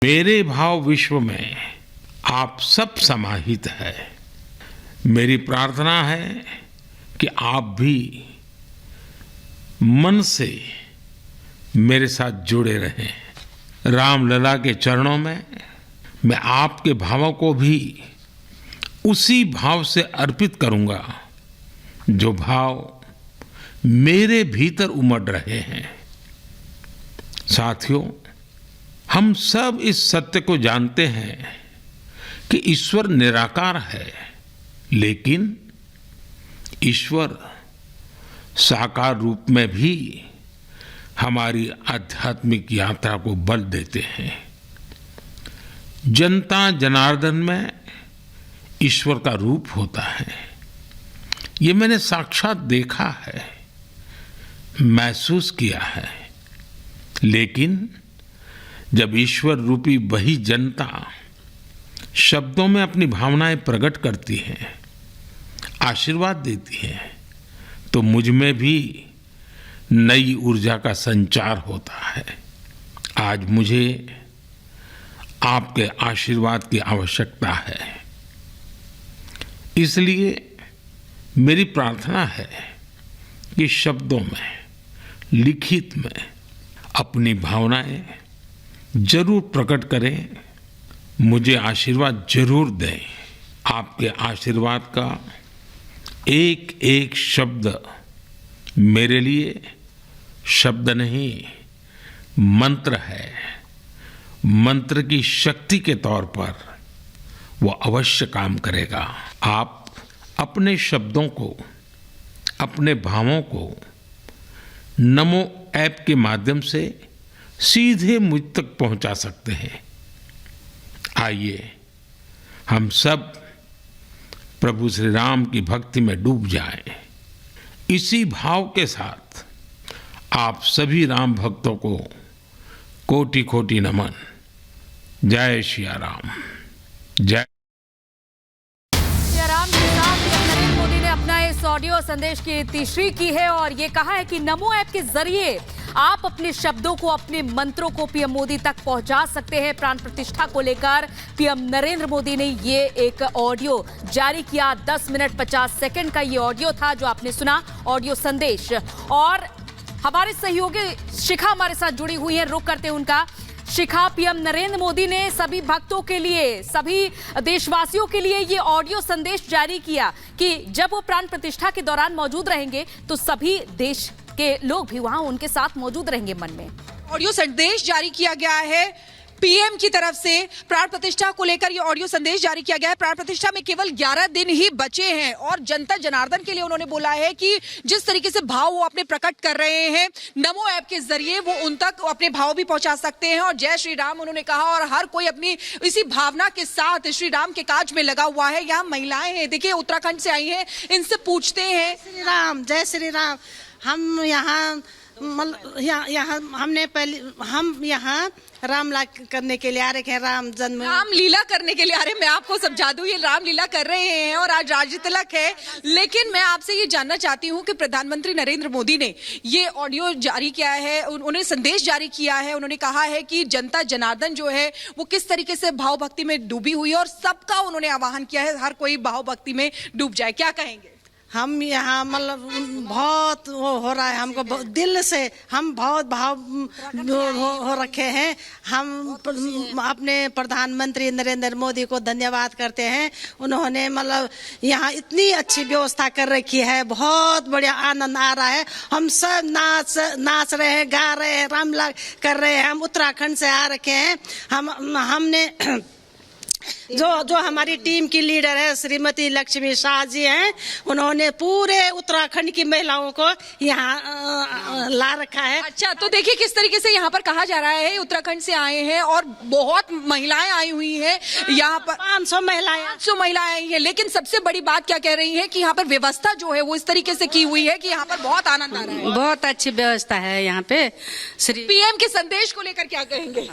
मेरे भाव विश्व में आप सब समाहित है। मेरी प्रार्थना है कि आप भी मन से मेरे साथ जुड़े रहें। रामलला के चरणों में मैं आपके भावों को भी उसी भाव से अर्पित करूंगा जो भाव मेरे भीतर उमड़ रहे हैं। साथियों, हम सब इस सत्य को जानते हैं कि ईश्वर निराकार है, लेकिन ईश्वर साकार रूप में भी हमारी आध्यात्मिक यात्रा को बल देते हैं। जनता जनार्दन में ईश्वर का रूप होता है। ये मैंने साक्षात देखा है, महसूस किया है। लेकिन जब ईश्वर रूपी वही जनता शब्दों में अपनी भावनाएं प्रकट करती है, आशीर्वाद देती है, तो मुझ में भी नई ऊर्जा का संचार होता है। आज मुझे आपके आशीर्वाद की आवश्यकता है। इसलिए मेरी प्रार्थना है कि शब्दों में, लिखित में अपनी भावनाएं जरूर प्रकट करें, मुझे आशीर्वाद जरूर दें। आपके आशीर्वाद का एक एक शब्द मेरे लिए शब्द नहीं, मंत्र है। मंत्र की शक्ति के तौर पर वो अवश्य काम करेगा। आप अपने शब्दों को, अपने भावों को नमो ऐप के माध्यम से सीधे मुझ तक पहुंचा सकते हैं। आइए हम सब प्रभु श्री राम की भक्ति में डूब जाएं। इसी भाव के साथ आप सभी राम भक्तों को कोटि कोटि नमन। जय सिया राम। जय सिया राम के साथ नरेंद्र मोदी ने अपना इस ऑडियो संदेश की तीसरी की है और ये कहा है कि नमो ऐप के जरिए आप अपने शब्दों को, अपने मंत्रों को पीएम मोदी तक पहुंचा सकते हैं। प्राण प्रतिष्ठा को लेकर पीएम नरेंद्र मोदी ने ये एक ऑडियो जारी किया। 10 मिनट 50 सेकंड का ये ऑडियो था जो आपने सुना, ऑडियो संदेश। और हमारे सहयोगी शिखा हमारे साथ जुड़ी हुई है, रुक करते हैं उनका। शिखा, पीएम नरेंद्र मोदी ने सभी भक्तों के लिए, सभी देशवासियों के लिए ये ऑडियो संदेश जारी किया कि जब वो प्राण प्रतिष्ठा के दौरान मौजूद रहेंगे तो सभी देश के लोग भी वहां उनके साथ मौजूद रहेंगे। मन में ऑडियो संदेश जारी किया गया है पीएम की तरफ से। प्राण प्रतिष्ठा को लेकर ये ऑडियो संदेश जारी किया गया है। प्राण प्रतिष्ठा में केवल 11 दिन ही बचे हैं और जनता जनार्दन के लिए उन्होंने बोला है कि जिस तरीके से भाव वो अपने प्रकट कर रहे हैं, नमो ऐप के जरिए वो उन तक अपने भाव भी पहुंचा सकते हैं। और जय श्री राम उन्होंने कहा और हर कोई अपनी इसी भावना के साथ श्री राम के काज में लगा हुआ है। यहाँ महिलाएं हैं, देखिए उत्तराखंड से आई हैं, इनसे पूछते हैं। श्री राम, जय श्री राम। हम यहाँ रामलीला करने के लिए आ रहे हैं। रामलीला करने के लिए आ रहे हैं। मैं आपको समझा दूं, ये रामलीला कर रहे हैं और आज राज्य तिलक है। लेकिन मैं आपसे ये जानना चाहती हूँ कि प्रधानमंत्री नरेंद्र मोदी ने ये ऑडियो जारी किया है, उन्होंने संदेश जारी किया है। उन्होंने कहा है कि जनता जनार्दन जो है वो किस तरीके से भाव भक्ति में डूबी हुई है और सबका उन्होंने आह्वान किया है हर कोई भाव भक्ति में डूब जाए। क्या कहेंगे? हम यहाँ बहुत वो हो रहा है, हमको दिल से हम बहुत भाव हो रखे हैं। हम अपने प्रधानमंत्री नरेंद्र मोदी को धन्यवाद करते हैं। उन्होंने यहाँ इतनी अच्छी व्यवस्था कर रखी है, बहुत बढ़िया आनंद आ रहा है। हम सब नाच रहे हैं, गा रहे हैं, रामलीला कर रहे हैं। हम उत्तराखंड से आ रखे हैं। हमने जो हमारी टीम की लीडर है श्रीमती लक्ष्मी शाह जी हैं, उन्होंने पूरे उत्तराखंड की महिलाओं को यहाँ ला रखा है। अच्छा, तो देखिए किस तरीके से यहाँ पर कहा जा रहा है उत्तराखंड से आए हैं और बहुत महिलाएं आई हुई हैं। यहाँ पर 500 महिलाएं आई हैं। लेकिन सबसे बड़ी बात क्या कह रही है कि यहाँ पर व्यवस्था जो है वो इस तरीके से की हुई है कि यहाँ पर बहुत आनंद आ रहा है। बहुत अच्छी व्यवस्था है यहाँ पे। पीएम के संदेश को लेकर क्या कहेंगे?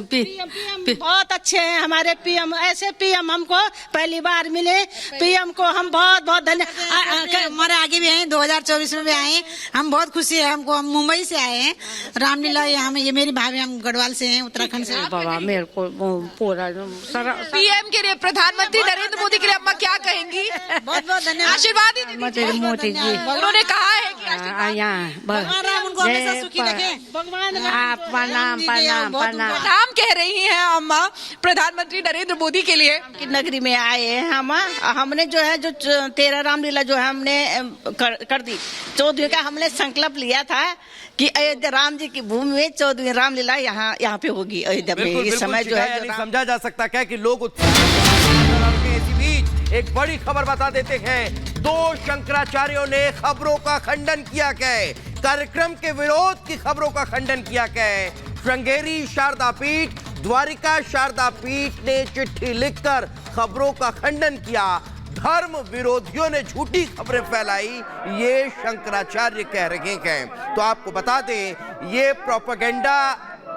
पीएम बहुत अच्छे हैं हमारे पीएम। पीएम, ऐसे पीएम हमको पहली बार मिले। पीएम को हम बहुत बहुत धन्यवाद। हमारे आगे भी हैं, 2024 में भी आए हैं, हम बहुत खुशी है हमको। हम मुंबई से आए हैं, रामलीला यहाँ में। ये मेरी भाभी, हम गढ़वाल से हैं, उत्तराखंड से। बाबा मेरे को पूरा पीएम के लिए, प्रधानमंत्री नरेंद्र मोदी के लिए अम्मा क्या कहेंगी? बहुत बहुत धन्यवाद। आशीर्वाद ही दीजिए। मोदी जी उन्होंने कहा है कि भगवान राम उनको हमेशा सुखी रखे। प्रणाम प्रणाम प्रणाम। नाम कह रही हैं अम्मा प्रधानमंत्री नरेंद्र मोदी के लिए। की नगरी में आए हैं हमने जो है जो 13 रामलीला जो है हमने कर दी। 14वीं का हमने संकल्प लिया था कि अयोध्या राम जी की भूमि में 14वीं रामलीला यहाँ पे होगी अयोध्या में। इस समय जो है समझा जा सकता है कि लोग के इसी बीच एक बड़ी खबर बता देते हैं। 2 शंकराचार्यों ने खबरों का खंडन किया है, कार्यक्रम के विरोध की खबरों का खंडन किया है। श्रृंगेरी शारदा पीठ, द्वारिका शारदा पीठ ने चिट्ठी लिखकर खबरों का खंडन किया। धर्म विरोधियों ने झूठी खबरें फैलाई, ये शंकराचार्य कह रहे हैं। तो आपको बता दें, ये प्रोपेगेंडा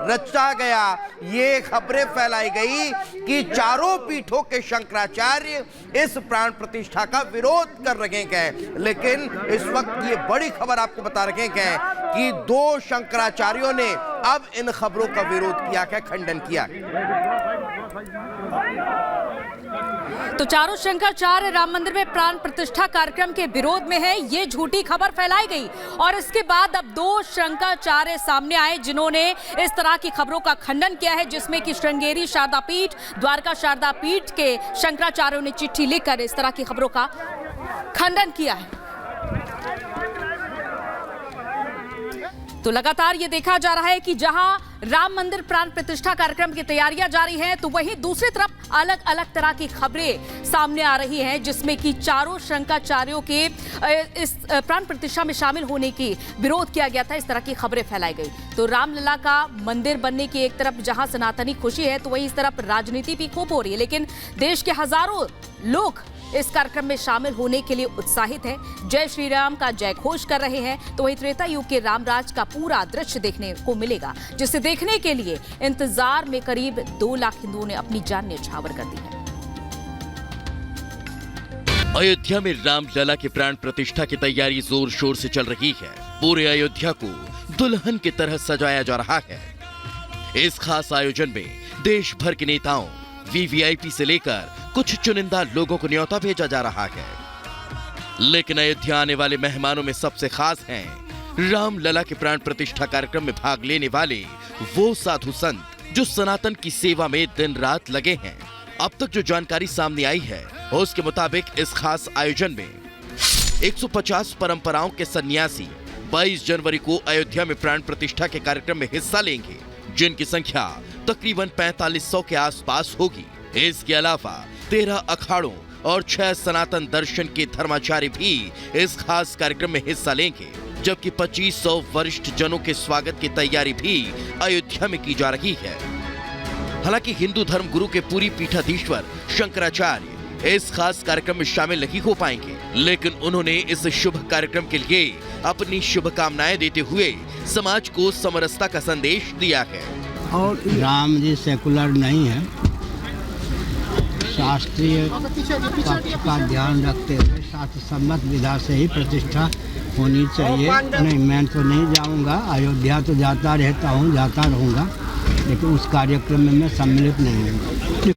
रचा गया, ये खबरें फैलाई गई कि चारों पीठों के शंकराचार्य इस प्राण प्रतिष्ठा का विरोध कर रहे हैं। लेकिन इस वक्त ये बड़ी खबर आपको बता रहे हैं कि 2 शंकराचार्यों ने अब इन खबरों का विरोध किया है, खंडन किया। तो चारों शंकराचार्य राम मंदिर में प्राण प्रतिष्ठा कार्यक्रम के विरोध में है, ये झूठी खबर फैलाई गई। और इसके बाद अब 2 शंकराचार्य सामने आए जिन्होंने इस तरह की खबरों का खंडन किया है, जिसमें कि श्रृंगेरी शारदा पीठ, द्वारका शारदा पीठ के शंकराचार्यों ने चिट्ठी लिखकर इस तरह की खबरों का खंडन किया है। तो लगातार ये देखा जा रहा है कि जहां राम मंदिर प्राण प्रतिष्ठा कार्यक्रम की तैयारियां जारी हैं, तो वहीं दूसरी तरफ अलग अलग तरह की खबरें सामने आ रही हैं, जिसमें कि चारों शंकराचार्यों के इस प्राण प्रतिष्ठा में शामिल होने की विरोध किया गया था। इस तरह की खबरें फैलाई गई। तो रामलला का मंदिर बनने की एक तरफ जहां सनातनी खुशी है, तो वहीं इस तरफ राजनीति भी खूब हो रही है। लेकिन देश के हजारों लोग इस कार्यक्रम में शामिल होने के लिए उत्साहित हैं, जय श्री राम का जय घोष कर रहे हैं। तो वहीं त्रेता युग के रामराज का पूरा दृश्य देखने को मिलेगा, जिसे देखने के लिए इंतजार में करीब 2 लाख हिंदुओं ने अपनी जान न्यौछावर कर दी है। अयोध्या में रामलला के प्राण प्रतिष्ठा की तैयारी जोर शोर से चल रही है। पूरे अयोध्या को दुल्हन की तरह सजाया जा रहा है। इस खास आयोजन में देश भर के नेताओं, वीवीआईपी से लेकर कुछ चुनिंदा लोगों को न्योता भेजा जा रहा है। लेकिन अयोध्या आने वाले मेहमानों में सबसे खास हैं रामलला के प्राण प्रतिष्ठा कार्यक्रम में भाग लेने वाले वो साधु संत जो सनातन की सेवा में दिन रात लगे हैं। अब तक जो जानकारी सामने आई है, उसके मुताबिक इस खास आयोजन में 150 परंपराओं के सन्यासी 22 जनवरी को अयोध्या में प्राण प्रतिष्ठा के कार्यक्रम में हिस्सा लेंगे, जिनकी संख्या तकरीबन 4500 के आसपास होगी। इसके अलावा 13 अखाड़ों और 6 सनातन दर्शन के धर्माचार्य भी इस खास कार्यक्रम में हिस्सा लेंगे, जबकि 2500 वरिष्ठ जनों के स्वागत की तैयारी भी अयोध्या में की जा रही है। हालांकि हिंदू धर्म गुरु के पूरी पीठाधीश्वर शंकराचार्य इस खास कार्यक्रम में शामिल नहीं हो पाएंगे, लेकिन उन्होंने इस शुभ कार्यक्रम के लिए अपनी शुभकामनाएं देते हुए समाज को समरसता का संदेश दिया है। और राम जी सेकुलर नहीं है, शास्त्रीय पक्ष का ध्यान रखते हुए शास्त्र सम्मत विधा से ही प्रतिष्ठा होनी चाहिए। नहीं, मैं तो नहीं जाऊंगा, अयोध्या तो जाता रहता हूँ, जाता रहूँगा, लेकिन उस कार्यक्रम में मैं सम्मिलित नहीं हूँ।